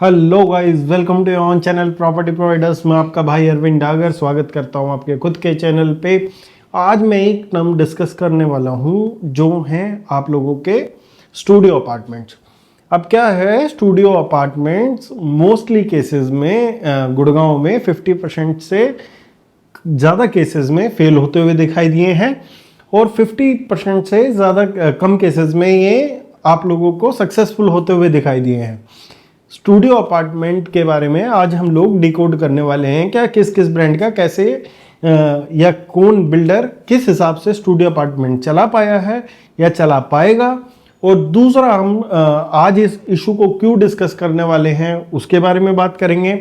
Hello guys, welcome to on channel property providers. मैं आपका भाई अरविंद डागर स्वागत करता हूं आपके खुद के चैनल पे। आज मैं एक टर्म डिस्कस करने वाला हूं जो हैं आप लोगों के स्टूडियो अपार्टमेंट्स। अब क्या है, स्टूडियो अपार्टमेंट्स मोस्टली केसेस में गुड़गांव में 50% से ज़्यादा केसेस में फेल होते हुए दिखाई दिए हैं और 50% से ज़्यादा कम केसेस में ये आप लोगों को सक्सेसफुल होते हुए दिखाई दिए हैं। स्टूडियो अपार्टमेंट के बारे में आज हम लोग डिकोड करने वाले हैं, क्या किस किस ब्रांड का कैसे या कौन बिल्डर किस हिसाब से स्टूडियो अपार्टमेंट चला पाया है या चला पाएगा। और दूसरा, हम आज इस इशू को क्यों डिस्कस करने वाले हैं उसके बारे में बात करेंगे।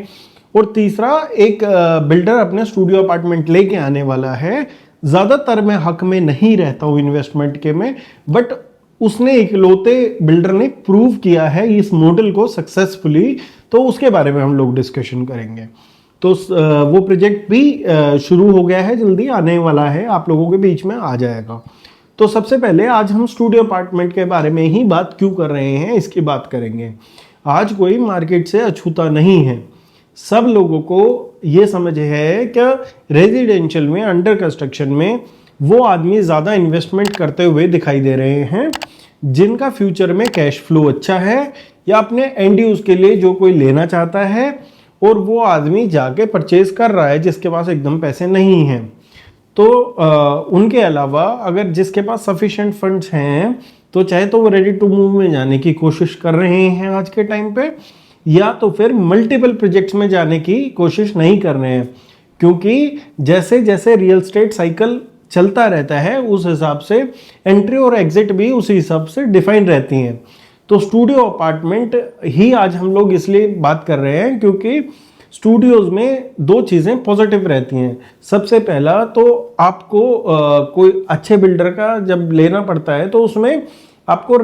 और तीसरा, एक बिल्डर अपने स्टूडियो अपार्टमेंट लेके आने वाला है। ज़्यादातर मैं हक में नहीं रहता हूँ इन्वेस्टमेंट के में, बट उसने इकलौते बिल्डर ने प्रूव किया है इस मॉडल को सक्सेसफुली, तो उसके बारे में हम लोग डिस्कशन करेंगे। तो वो प्रोजेक्ट भी शुरू हो गया है, जल्दी आने वाला है, आप लोगों के बीच में आ जाएगा। तो सबसे पहले आज हम स्टूडियो अपार्टमेंट के बारे में ही बात क्यों कर रहे हैं इसकी बात करेंगे। आज कोई मार्केट से अछूता नहीं है, सब लोगों को ये समझ है कि रेजिडेंशियल में अंडर कंस्ट्रक्शन में वो आदमी ज़्यादा इन्वेस्टमेंट करते हुए दिखाई दे रहे हैं जिनका फ्यूचर में कैश फ्लो अच्छा है, या अपने एंड यूज के लिए जो कोई लेना चाहता है और वो आदमी जाके परचेज कर रहा है जिसके पास एकदम पैसे नहीं हैं। तो उनके अलावा अगर जिसके पास सफिशिएंट फंड्स हैं तो चाहे तो वो रेडी टू मूव में जाने की कोशिश कर रहे हैं आज के टाइम पे, या तो फिर मल्टीपल प्रोजेक्ट्स में जाने की कोशिश नहीं कर रहे हैं, क्योंकि जैसे जैसे रियल एस्टेट साइकिल चलता रहता है उस हिसाब से एंट्री और एग्जिट भी उसी हिसाब से डिफाइन रहती हैं। तो स्टूडियो अपार्टमेंट ही आज हम लोग इसलिए बात कर रहे हैं क्योंकि स्टूडियोज में दो चीज़ें पॉजिटिव रहती हैं। सबसे पहला तो आपको कोई अच्छे बिल्डर का जब लेना पड़ता है तो उसमें आपको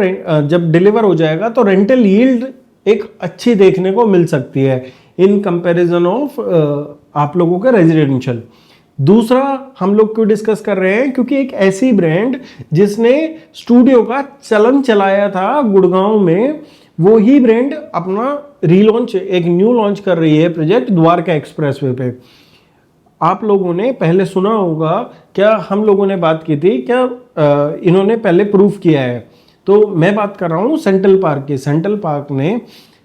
जब डिलीवर हो जाएगा तो रेंटल यील्ड एक अच्छी देखने को मिल सकती है इन कंपैरिजन ऑफ आप लोगों के रेजिडेंशियल। दूसरा, हम लोग क्यों डिस्कस कर रहे हैं, क्योंकि एक ऐसी ब्रांड जिसने स्टूडियो का चलन चलाया था गुड़गांव में, वो ही ब्रांड अपना रीलॉन्च, एक न्यू लॉन्च कर रही है प्रोजेक्ट द्वारका एक्सप्रेसवे पे। आप लोगों ने पहले सुना होगा, क्या हम लोगों ने बात की थी, क्या इन्होंने पहले प्रूफ किया है। तो मैं बात कर रहा हूँ सेंट्रल पार्क की। सेंट्रल पार्क ने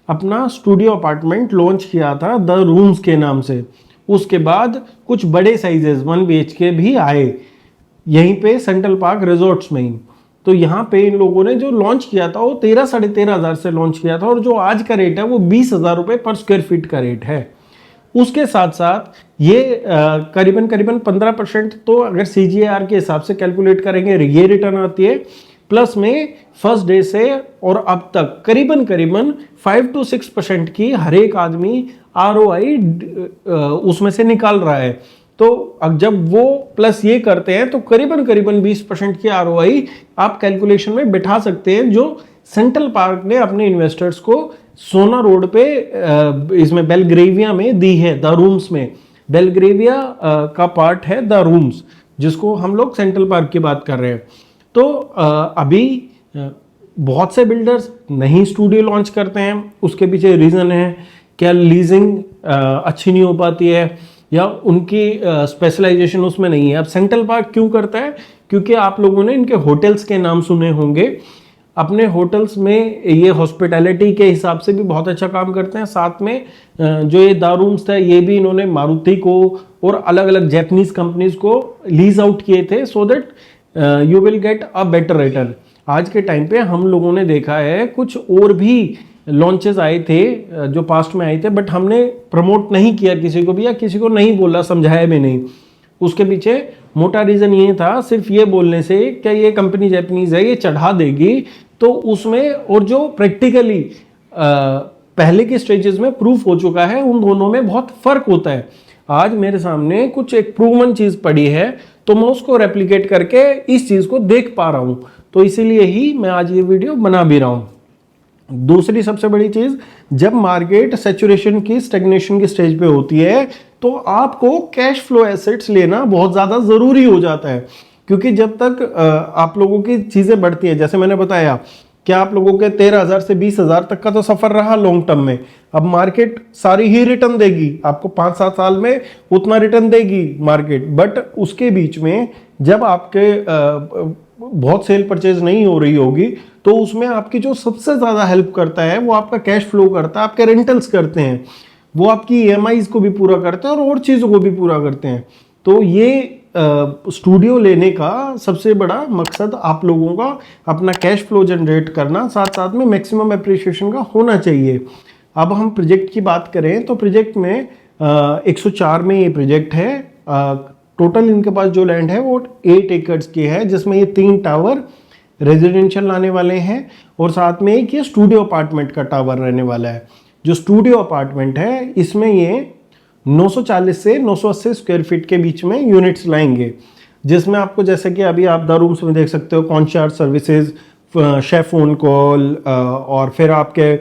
अपना स्टूडियो अपार्टमेंट लॉन्च किया था द रूम्स के नाम से। उसके बाद कुछ बड़े साइजेस 1 BHK भी आए यहीं पे सेंट्रल पार्क रिजॉर्ट्स में ही। तो यहाँ पे इन लोगों ने जो लॉन्च किया था वो 13-13.5 हज़ार से लॉन्च किया था, और जो आज का रेट है वो 20,000 रुपये पर स्क्वायर फीट का रेट है। उसके साथ साथ ये करीबन 15% तो अगर CGR के हिसाब से कैलकुलेट करेंगे ये रिटर्न आती है, प्लस में फर्स्ट डे से और अब तक करीबन 5 to 6% की हर एक आदमी ROI उसमें से निकाल रहा है। तो अब जब वो प्लस ये करते हैं तो करीबन 20% की ROI आप कैलकुलेशन में बिठा सकते हैं, जो सेंट्रल पार्क ने अपने इन्वेस्टर्स को सोना रोड पे इसमें बेलग्रेविया में दी है, द रूम्स में। बेलग्रेविया का पार्ट है द रूम्स, जिसको हम लोग सेंट्रल पार्क की बात कर रहे हैं। तो अभी बहुत से बिल्डर्स नहीं स्टूडियो लॉन्च करते हैं, उसके पीछे रीज़न है क्या लीजिंग अच्छी नहीं हो पाती है या उनकी स्पेशलाइजेशन उसमें नहीं है। अब सेंट्रल पार्क क्यों करता है, क्योंकि आप लोगों ने इनके होटल्स के नाम सुने होंगे। अपने होटल्स में ये हॉस्पिटैलिटी के हिसाब से भी बहुत अच्छा काम करते हैं। साथ में जो ये द रूम्स था ये भी इन्होंने मारुति को और अलग अलग जैपनीज कंपनीज को लीज आउट किए थे, so that you will get a better return. आज के टाइम पे हम लोगों ने देखा है कुछ और भी लॉन्चेस आए थे जो पास्ट में आए थे, बट हमने प्रमोट नहीं किया किसी को भी, या किसी को नहीं बोला, समझाया भी नहीं। उसके पीछे मोटा रीज़न ये था, सिर्फ ये बोलने से क्या ये कंपनी जैपनीज है ये चढ़ा देगी, तो उसमें और जो प्रैक्टिकली पहले के स्टेजेस में प्रूफ हो चुका है उन दोनों में बहुत फ़र्क होता है। आज मेरे सामने कुछ एक प्रूवन चीज़ पड़ी है तो मैं उसको रेप्लिकेट करके इस चीज़ को देख पा रहा हूँ, तो इसीलिए ही मैं आज ये वीडियो बना भी रहा हूँ। दूसरी सबसे बड़ी चीज़, जब मार्केट सैचुरेशन की, स्टैग्नेशन की स्टेज पे होती है तो आपको कैश फ्लो एसेट्स लेना बहुत ज़्यादा ज़रूरी हो जाता है, क्योंकि जब तक आप लोगों की चीज़ें बढ़ती हैं, जैसे मैंने बताया क्या आप लोगों के 13,000 से 20,000 तक का तो सफर रहा लॉन्ग टर्म में। अब मार्केट सारी ही रिटर्न देगी आपको, 5-7 साल में उतना रिटर्न देगी मार्केट, बट उसके बीच में जब आपके बहुत सेल परचेज नहीं हो रही होगी तो उसमें आपकी जो सबसे ज़्यादा हेल्प करता है वो आपका कैश फ्लो करता है, आपके रेंटल्स करते हैं, वो आपकी ईएमआईज को भी पूरा करते हैं और चीज़ों को भी पूरा करते हैं। तो ये स्टूडियो लेने का सबसे बड़ा मकसद आप लोगों का अपना कैश फ्लो जनरेट करना, साथ साथ में मैक्सिमम एप्रिसिएशन का होना चाहिए। अब हम प्रोजेक्ट की बात करें तो प्रोजेक्ट में 104 में ये प्रोजेक्ट है। टोटल इनके पास जो लैंड है वो 8 एकड़ की है, जिसमें ये 3 टावर रेजिडेंशियल लाने वाले हैं और साथ में एक ये स्टूडियो अपार्टमेंट का टावर रहने वाला है। जो स्टूडियो अपार्टमेंट है इसमें ये 940 से 980 स्क्वायर फीट के बीच में यूनिट्स लाएंगे, जिसमें आपको जैसे कि अभी आप द रूम्स में देख सकते हो कॉन्शर्ट सर्विसेज, शेफ ऑन कॉल, और फिर आपके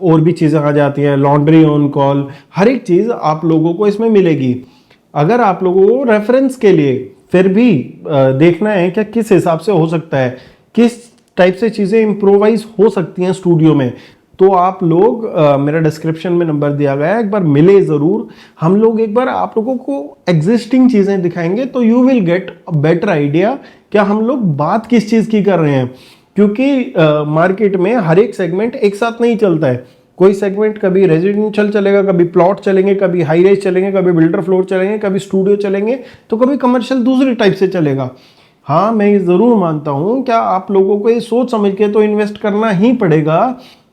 और भी चीज़ें आ जाती हैं, लॉन्ड्री ऑन कॉल, हर एक चीज़ आप लोगों को इसमें मिलेगी। अगर आप लोगों को रेफरेंस के लिए फिर भी देखना है कि किस हिसाब से हो सकता है, किस टाइप से चीज़ें इम्प्रोवाइज हो सकती हैं स्टूडियो में, तो आप लोग मेरा डिस्क्रिप्शन में नंबर दिया गया है, एक बार मिले ज़रूर। हम लोग एक बार आप लोगों को एग्जिस्टिंग चीज़ें दिखाएंगे तो you will get a better idea क्या हम लोग बात किस चीज़ की कर रहे हैं, क्योंकि मार्केट में हर एक सेगमेंट एक साथ नहीं चलता है। कोई सेगमेंट कभी रेजिडेंशियल चलेगा, कभी प्लॉट चलेंगे, कभी हाई राइज चलेंगे, कभी बिल्डर फ्लोर चलेंगे, कभी स्टूडियो चलेंगे, तो कभी कमर्शियल दूसरी टाइप से चलेगा। हाँ, मैं ये ज़रूर मानता हूँ क्या आप लोगों को ये सोच समझ के तो इन्वेस्ट करना ही पड़ेगा,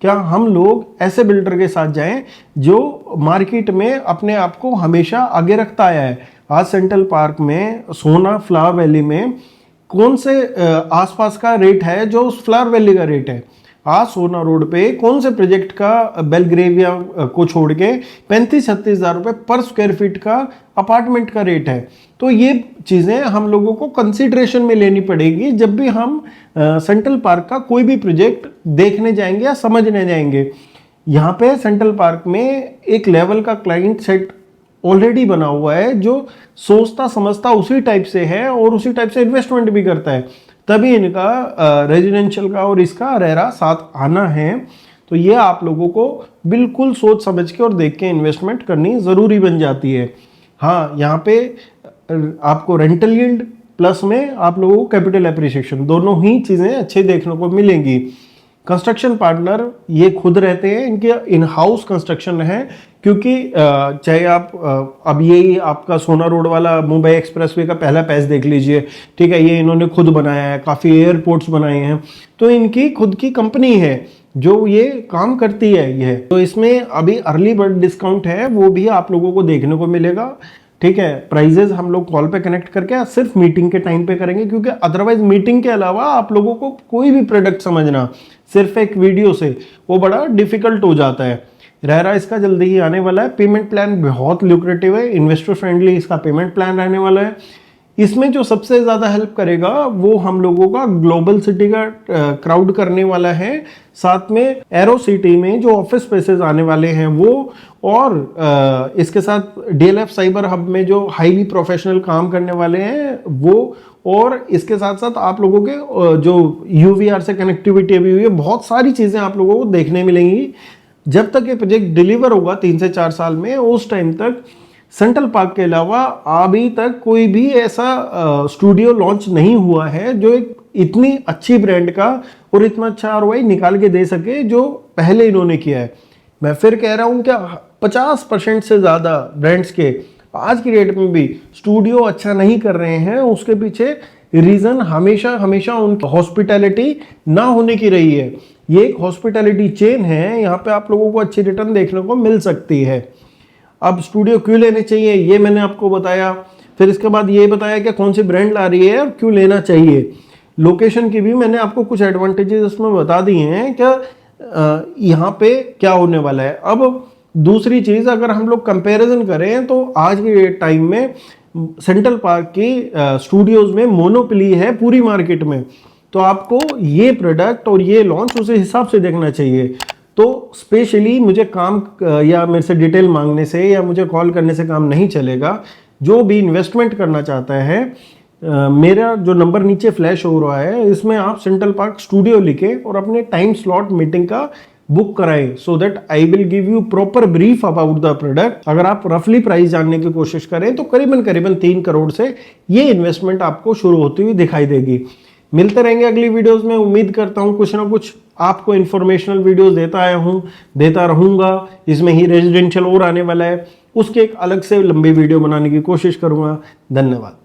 क्या हम लोग ऐसे बिल्डर के साथ जाएं जो मार्केट में अपने आप को हमेशा आगे रखता आया है। आज सेंट्रल पार्क में, सोना, फ्लावर वैली में कौन से आसपास का रेट है जो उस फ्लावर वैली का रेट है। आज सोना रोड पे कौन से प्रोजेक्ट का बेलग्रेविया को छोड़ के 35-36 हज़ार रुपये पर स्क्वायर फीट का अपार्टमेंट का रेट है। तो ये चीज़ें हम लोगों को कंसीडरेशन में लेनी पड़ेगी जब भी हम सेंट्रल पार्क का कोई भी प्रोजेक्ट देखने जाएंगे या समझने जाएंगे। यहाँ पे सेंट्रल पार्क में एक लेवल का क्लाइंट सेट ऑलरेडी बना हुआ है जो सोचता समझता उसी टाइप से है और उसी टाइप से इन्वेस्टमेंट भी करता है, तभी इनका रेजिडेंशियल का और इसका रेरा साथ आना है। तो ये आप लोगों को बिल्कुल सोच समझ के और देख के इन्वेस्टमेंट करनी ज़रूरी बन जाती है। हाँ, यहाँ पे आपको रेंटल यील्ड प्लस में आप लोगों को कैपिटल एप्रिसिएशन दोनों ही चीज़ें अच्छे देखने को मिलेंगी। कंस्ट्रक्शन पार्टनर ये खुद रहते हैं, इनके इन हाउस कंस्ट्रक्शन है, क्योंकि चाहे आप अब ये आपका सोना रोड वाला मुंबई एक्सप्रेसवे का पहला पैच देख लीजिए, ठीक है, ये इन्होंने खुद बनाया है, काफ़ी एयरपोर्ट्स बनाए हैं, तो इनकी खुद की कंपनी है जो ये काम करती है। यह तो इसमें अभी अर्ली बर्ड डिस्काउंट है, वो भी आप लोगों को देखने को मिलेगा, ठीक है। प्राइजेज हम लोग कॉल पे कनेक्ट करके सिर्फ मीटिंग के टाइम पे करेंगे, क्योंकि अदरवाइज मीटिंग के अलावा आप लोगों को कोई भी प्रोडक्ट समझना सिर्फ एक वीडियो से वो बड़ा डिफिकल्ट हो जाता है। रेरा इसका जल्दी ही आने वाला है। पेमेंट प्लान बहुत ल्यूक्रेटिव है, इन्वेस्टर फ्रेंडली इसका पेमेंट प्लान रहने वाला है। इसमें जो सबसे ज़्यादा हेल्प करेगा वो हम लोगों का ग्लोबल सिटी का क्राउड करने वाला है, साथ में एरो सिटी में जो ऑफिस स्पेसेस आने वाले हैं वो, और इसके साथ डीएलएफ साइबर हब में जो हाईली प्रोफेशनल काम करने वाले हैं वो, और इसके साथ साथ आप लोगों के जो यूवीआर से कनेक्टिविटी अभी हुई है, बहुत सारी चीज़ें आप लोगों को देखने मिलेंगी। जब तक ये प्रोजेक्ट डिलीवर होगा 3 से 4 साल में, उस टाइम तक सेंट्रल पार्क के अलावा अभी तक कोई भी ऐसा स्टूडियो लॉन्च नहीं हुआ है जो एक इतनी अच्छी ब्रांड का और इतना अच्छा आरओआई निकाल के दे सके जो पहले इन्होंने किया है। मैं फिर कह रहा हूँ क्या 50% से ज़्यादा ब्रांड्स के आज की डेट में भी स्टूडियो अच्छा नहीं कर रहे हैं, उसके पीछे रीज़न हमेशा हमेशा उनकी हॉस्पिटैलिटी ना होने की रही है। ये एक हॉस्पिटैलिटी चेन है, यहाँ पे आप लोगों को अच्छी रिटर्न देखने को मिल सकती है। अब स्टूडियो क्यों लेने चाहिए ये मैंने आपको बताया, फिर इसके बाद ये बताया कि कौन सी ब्रांड ला रही है और क्यों लेना चाहिए। लोकेशन की भी मैंने आपको कुछ एडवांटेजेस इसमें बता दिए हैं क्या यहाँ पे क्या होने वाला है। अब दूसरी चीज़ अगर हम लोग कंपैरिजन करें तो आज के टाइम में सेंट्रल पार्क की स्टूडियोज में मोनोपोली है पूरी मार्केट में, तो आपको ये प्रोडक्ट और ये लॉन्च उस हिसाब से देखना चाहिए। तो स्पेशली मुझे काम या मेरे से डिटेल मांगने से या मुझे कॉल करने से काम नहीं चलेगा। जो भी इन्वेस्टमेंट करना चाहता है मेरा जो नंबर नीचे फ्लैश हो रहा है इसमें आप सेंट्रल पार्क स्टूडियो लिखे और अपने टाइम स्लॉट मीटिंग का बुक कराएं, so that I will give you proper brief about the product. अगर आप रफली प्राइस जानने की कोशिश करें तो करीबन 3 करोड़ से ये इन्वेस्टमेंट आपको शुरू होती हुई दिखाई देगी। मिलते रहेंगे अगली वीडियोस में। उम्मीद करता हूं कुछ ना कुछ आपको इन्फॉर्मेशनल वीडियोस देता रहूंगा। इसमें ही रेजिडेंशियल और आने वाला है, उसके एक अलग से लंबी वीडियो बनाने की कोशिश करूंगा। धन्यवाद।